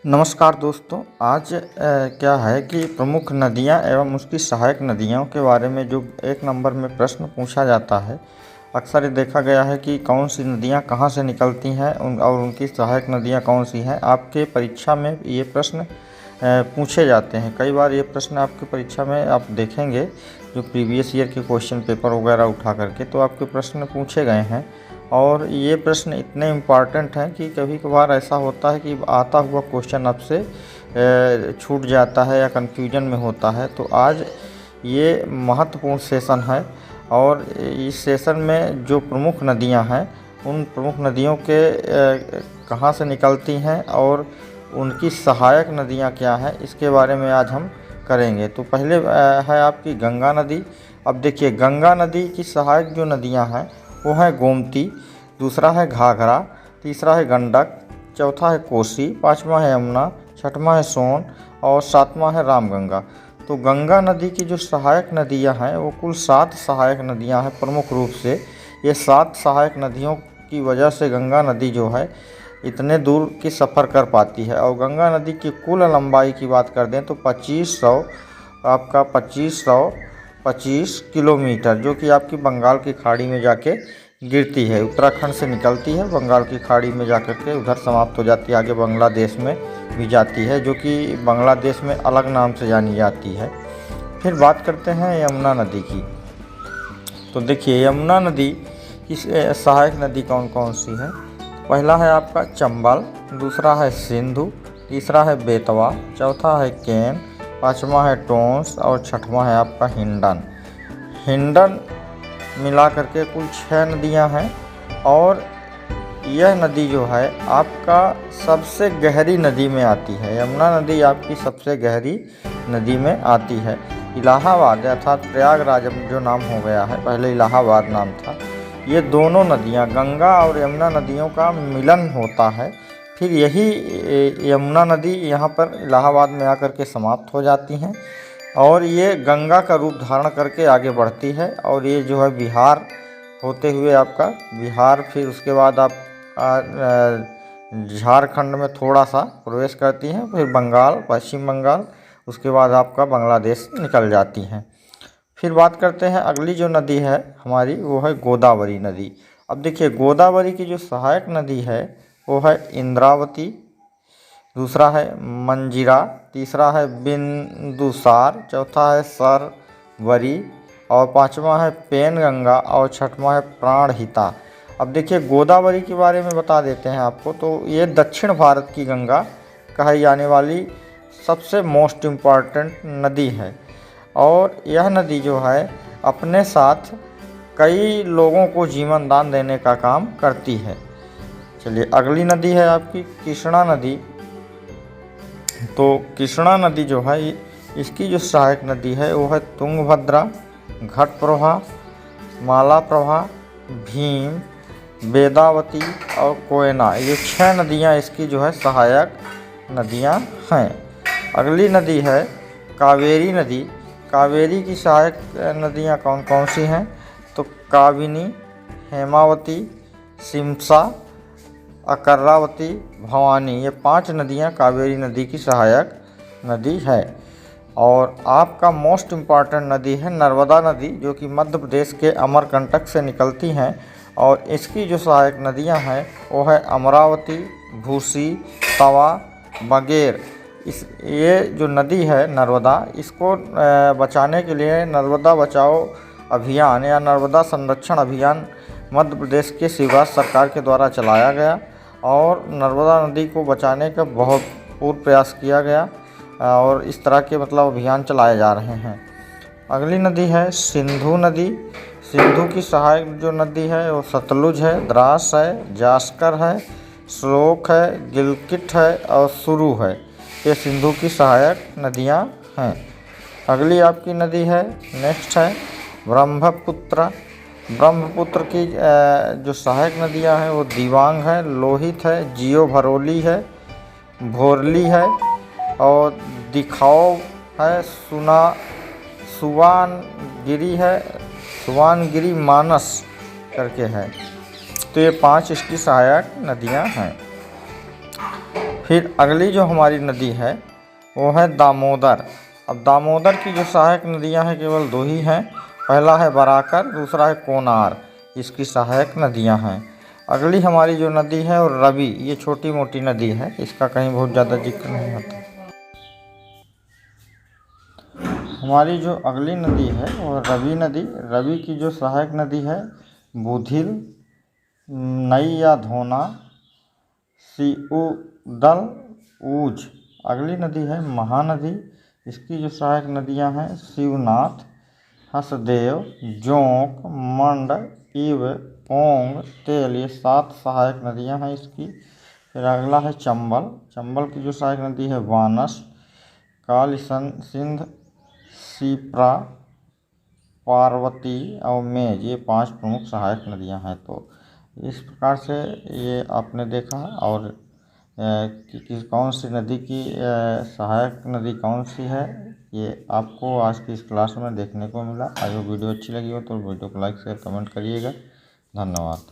नमस्कार दोस्तों। आज क्या है कि प्रमुख नदियाँ एवं उसकी सहायक नदियों के बारे में जो एक नंबर में प्रश्न पूछा जाता है। अक्सर ये देखा गया है कि कौन सी नदियाँ कहाँ से निकलती हैं और उनकी सहायक नदियाँ कौन सी हैं। आपके परीक्षा में ये प्रश्न पूछे जाते हैं। कई बार ये प्रश्न आपकी परीक्षा में आप देखेंगे जो प्रीवियस ईयर के क्वेश्चन पेपर वगैरह उठा करके तो आपके प्रश्न पूछे गए हैं। और ये प्रश्न इतने इम्पॉर्टेंट हैं कि कभी कभार ऐसा होता है कि आता हुआ क्वेश्चन आपसे छूट जाता है या कन्फ्यूजन में होता है। तो आज ये महत्वपूर्ण सेशन है और इस सेशन में जो प्रमुख नदियां हैं उन प्रमुख नदियों के कहाँ से निकलती हैं और उनकी सहायक नदियां क्या हैं इसके बारे में आज हम करेंगे। तो पहले है आपकी गंगा नदी। अब देखिए, गंगा नदी की सहायक जो नदियां हैं वो है गोमती, दूसरा है घाघरा, तीसरा है गंडक, चौथा है कोसी, पांचवा है यमुना, छठवां है सोन और सातवां है रामगंगा। तो गंगा नदी की जो सहायक नदियां हैं वो कुल 7 सहायक नदियां हैं प्रमुख रूप से। ये 7 सहायक नदियों की वजह से गंगा नदी जो है इतने दूर की सफ़र कर पाती है। और गंगा नदी की कुल लंबाई की बात कर दें तो 2525 किलोमीटर, जो कि आपकी बंगाल की खाड़ी में जाके गिरती है। उत्तराखंड से निकलती है, बंगाल की खाड़ी में जाकर के उधर समाप्त हो जाती है, आगे बांग्लादेश में भी जाती है, जो कि बांग्लादेश में अलग नाम से जानी जाती है। फिर बात करते हैं यमुना नदी की। तो देखिए, यमुना नदी की सहायक नदी कौन कौन सी है। पहला है आपका चंबल, दूसरा है सिंधु, तीसरा है बेतवा, चौथा है केन, पाँचवा है टोंस और छठवां है आपका हिंडन मिला करके कुल 6 नदियां हैं। और यह नदी जो है आपका सबसे गहरी नदी में आती है। यमुना नदी आपकी सबसे गहरी नदी में आती है। इलाहाबाद अर्थात प्रयागराज जो नाम हो गया है, पहले इलाहाबाद नाम था। ये दोनों नदियां, गंगा और यमुना नदियों का मिलन होता है। फिर यही यमुना नदी यहाँ पर इलाहाबाद में आकर के समाप्त हो जाती हैं और ये गंगा का रूप धारण करके आगे बढ़ती है। और ये जो है बिहार होते हुए आपका बिहार, फिर उसके बाद आप झारखंड में थोड़ा सा प्रवेश करती हैं, फिर बंगाल, पश्चिम बंगाल, उसके बाद आपका बांग्लादेश निकल जाती हैं। फिर बात करते हैं अगली जो नदी है हमारी, वो है गोदावरी नदी। अब देखिए, गोदावरी की जो सहायक नदी है वो है इंद्रावती, दूसरा है मंजीरा, तीसरा है बिंदुसार, चौथा है सरवरी और पांचवा है पेनगंगा और छठवां है प्राणहिता। अब देखिए, गोदावरी के बारे में बता देते हैं आपको। तो ये दक्षिण भारत की गंगा कही जाने वाली सबसे मोस्ट इम्पॉर्टेंट नदी है और यह नदी जो है अपने साथ कई लोगों को जीवन दान देने का काम करती है। चलिए, अगली नदी है आपकी कृष्णा नदी। तो कृष्णा नदी जो है इसकी जो सहायक नदी है वो है तुंगभद्रा, घटप्रभा, मालाप्रभा, भीम, वेदावती और कोयना। ये 6 नदियाँ इसकी जो है सहायक नदियाँ हैं। अगली नदी है कावेरी नदी। कावेरी की सहायक नदियाँ कौन कौन सी हैं। तो काबिनी, हेमावती, सिमसा, अकर्रावती, भवानी, ये 5 नदियाँ कावेरी नदी की सहायक नदी है। और आपका मोस्ट इम्पॉर्टेंट नदी है नर्मदा नदी, जो कि मध्य प्रदेश के अमरकंटक से निकलती हैं। और इसकी जो सहायक नदियाँ हैं वो है अमरावती, भूसी, तवा, बगेर। ये जो नदी है नर्मदा, इसको बचाने के लिए नर्मदा बचाओ अभियान या नर्मदा संरक्षण अभियान मध्य प्रदेश के शिवराज सरकार के द्वारा चलाया गया और नर्मदा नदी को बचाने का बहुत पूर्ण प्रयास किया गया और इस तरह के अभियान चलाए जा रहे हैं। अगली नदी है सिंधु नदी। सिंधु की सहायक जो नदी है वो सतलुज है, द्रास है, जास्कर है, श्लोक है, गिलगित है और सुरु है। ये सिंधु की सहायक नदियाँ हैं। अगली आपकी नदी है, नेक्स्ट है ब्रह्मपुत्र। ब्रह्मपुत्र की जो सहायक नदियां हैं वो दिबांग है, लोहित है, जियो भरोली है, भोरली है और दिखाओ है, सुवानगिरी है, सुवानगिरी मानस करके है। तो ये 5 इसकी सहायक नदियां हैं। फिर अगली जो हमारी नदी है वो है दामोदर। अब दामोदर की जो सहायक नदियां हैं केवल दो ही हैं, पहला है बराकर, दूसरा है कोनार, इसकी सहायक नदियां हैं। अगली हमारी जो नदी है वो रवि, ये छोटी मोटी नदी है, इसका कहीं बहुत ज़्यादा जिक्र नहीं होता। हमारी जो अगली नदी है वो रवि नदी। रवि की जो सहायक नदी है बुधिल, नई या धोना, सिउदल, ऊझ। अगली नदी है महानदी, इसकी जो सहायक नदियां हैं शिवनाथ, हसदेव, जोंक, मंड, इव, पोंग, तेल, ये 7 सहायक नदियां हैं इसकी। फिर अगला है चंबल। चंबल की जो सहायक नदी है वानस, काली सिंध, शिप्रा, पार्वती और मेज, ये 5 प्रमुख सहायक नदियां हैं। तो इस प्रकार से ये आपने देखा, और कि कौन सी नदी की सहायक नदी कौन सी है, ये आपको आज की इस क्लास में देखने को मिला। अगर वीडियो अच्छी लगी हो तो वीडियो को लाइक शेयर कमेंट करिएगा। धन्यवाद।